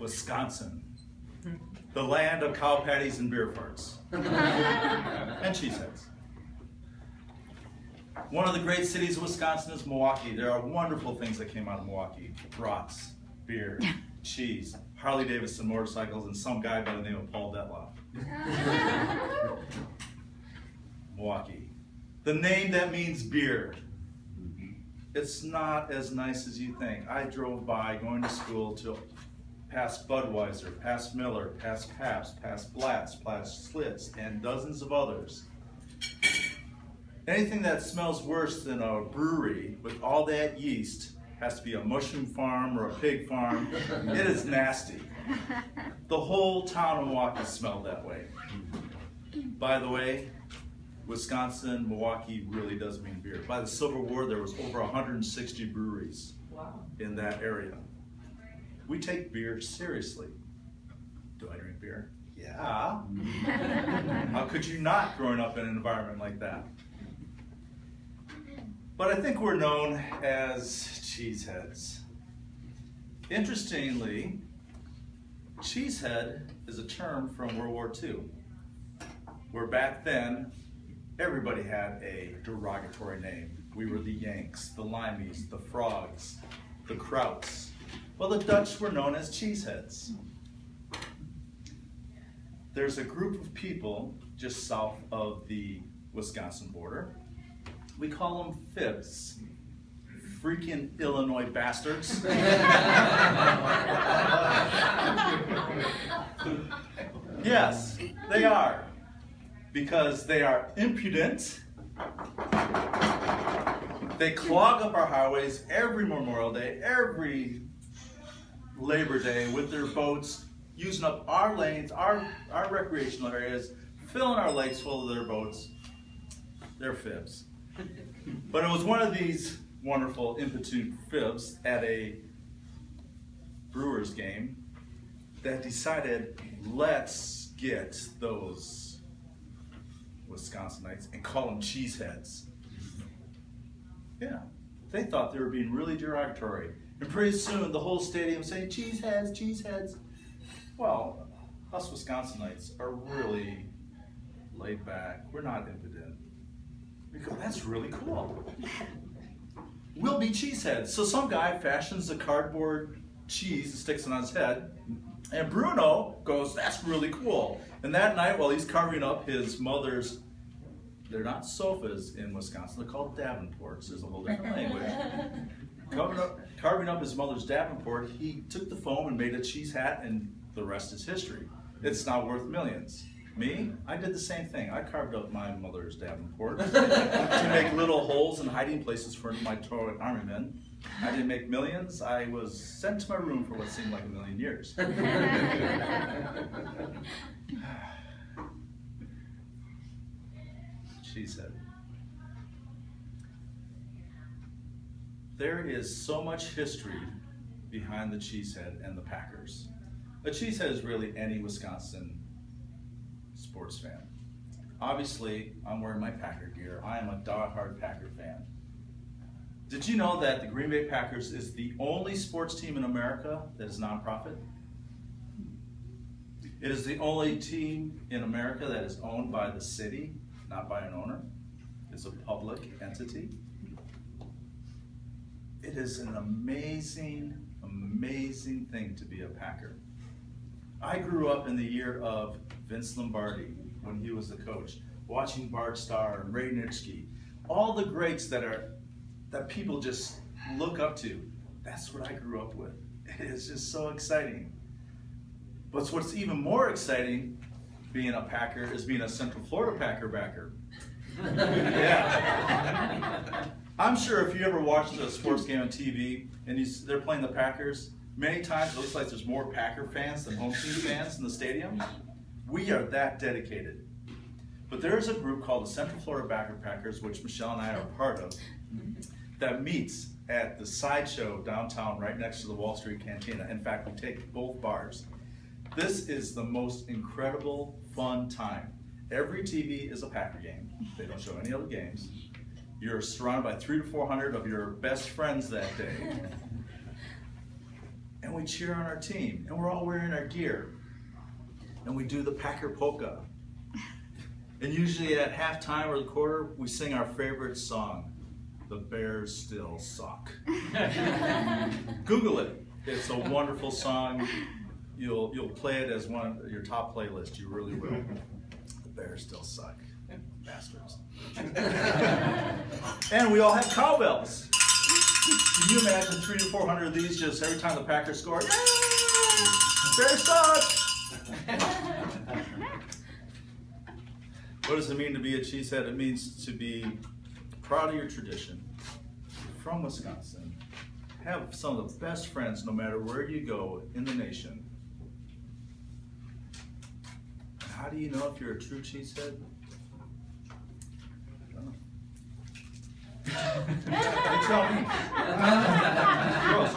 Wisconsin, the land of cow patties and beer farts, and cheeseheads. One of the great cities of Wisconsin is Milwaukee. There are wonderful things that came out of Milwaukee. Brats, beer, cheese, Harley Davidson motorcycles, and some guy by the name of Paul Detloff. Milwaukee. The name that means beer. It's not as nice as you think. I drove by going to school to past Budweiser, past Miller, past Pabst, past Blatz, past Schlitz, and dozens of others. Anything that smells worse than a brewery with all that yeast has to be a mushroom farm or a pig farm. It is nasty. The whole town of Milwaukee smelled that way. By the way, Wisconsin, Milwaukee really does mean beer. By the Civil War, there was over 160 breweries in that area. We take beer seriously. Do I drink beer? Yeah. How could you not growing up in an environment like that? But I think we're known as cheeseheads. Interestingly, cheesehead is a term from World War II, where back then, everybody had a derogatory name. We were the Yanks, the Limeys, the Frogs, the Krauts. Well, the Dutch were known as cheeseheads. There's a group of people just south of the Wisconsin border. We call them fibs. Freaking Illinois bastards. Yes, they are. Because they are impudent. They clog up our highways every Memorial Day, every Labor Day with their boats, using up our lanes, our recreational areas, filling our lakes full of their boats. They're fibs. But it was one of these wonderful impotent fibs at a Brewers game that decided, let's get those Wisconsinites and call them cheeseheads. Yeah, they thought they were being really derogatory. And pretty soon the whole stadium saying, cheeseheads, cheeseheads. Well, us Wisconsinites are really laid back. We're not impudent. We go, that's really cool. We'll be cheeseheads. So some guy fashions a cardboard cheese and sticks it on his head. And Bruno goes, that's really cool. And that night, while he's carving up his mother's, they're not sofas in Wisconsin, they're called Davenports. There's a whole different language. Carving up his mother's Davenport, he took the foam and made a cheese hat, and the rest is history. It's now worth millions. Me, I did the same thing. I carved up my mother's Davenport to make little holes and hiding places for my toilet army men. I didn't make millions. I was sent to my room for what seemed like a million years. She said, there is so much history behind the Cheesehead and the Packers. A Cheesehead is really any Wisconsin sports fan. Obviously, I'm wearing my Packer gear. I am a diehard Packer fan. Did you know that the Green Bay Packers is the only sports team in America that is nonprofit? It is the only team in America that is owned by the city, not by an owner. It's a public entity. It is an amazing, amazing thing to be a Packer. I grew up in the year of Vince Lombardi, when he was the coach, watching Bart Starr and Ray Nitschke, all the greats that people just look up to. That's what I grew up with. It is just so exciting. But what's even more exciting, being a Packer, is being a Central Florida Packer backer. Yeah. I'm sure if you ever watched a sports game on TV and they're playing the Packers, many times it looks like there's more Packer fans than home team fans in the stadium. We are that dedicated. But there's a group called the Central Florida Packers, which Michelle and I are part of, that meets at the Sideshow downtown right next to the Wall Street Cantina. In fact, we take both bars. This is the most incredible, fun time. Every TV is a Packer game. They don't show any other games. You're surrounded by 300 to 400 of your best friends that day. and we cheer on our team, and we're all wearing our gear, and we do the Packer polka. And usually at halftime or the quarter, we sing our favorite song, "The Bears Still Suck." Google it. It's a wonderful song. You'll play it as one of your top playlists. You really will. The Bears still suck. Bastards. And we all have cowbells. Can you imagine 300 to 400 of these just every time the Packers score? Bears suck! What does it mean to be a cheesehead? It means to be proud of your tradition. You're from Wisconsin. Have some of the best friends no matter where you go in the nation. How do you know if you're a true cheesehead? You tell me. Gross.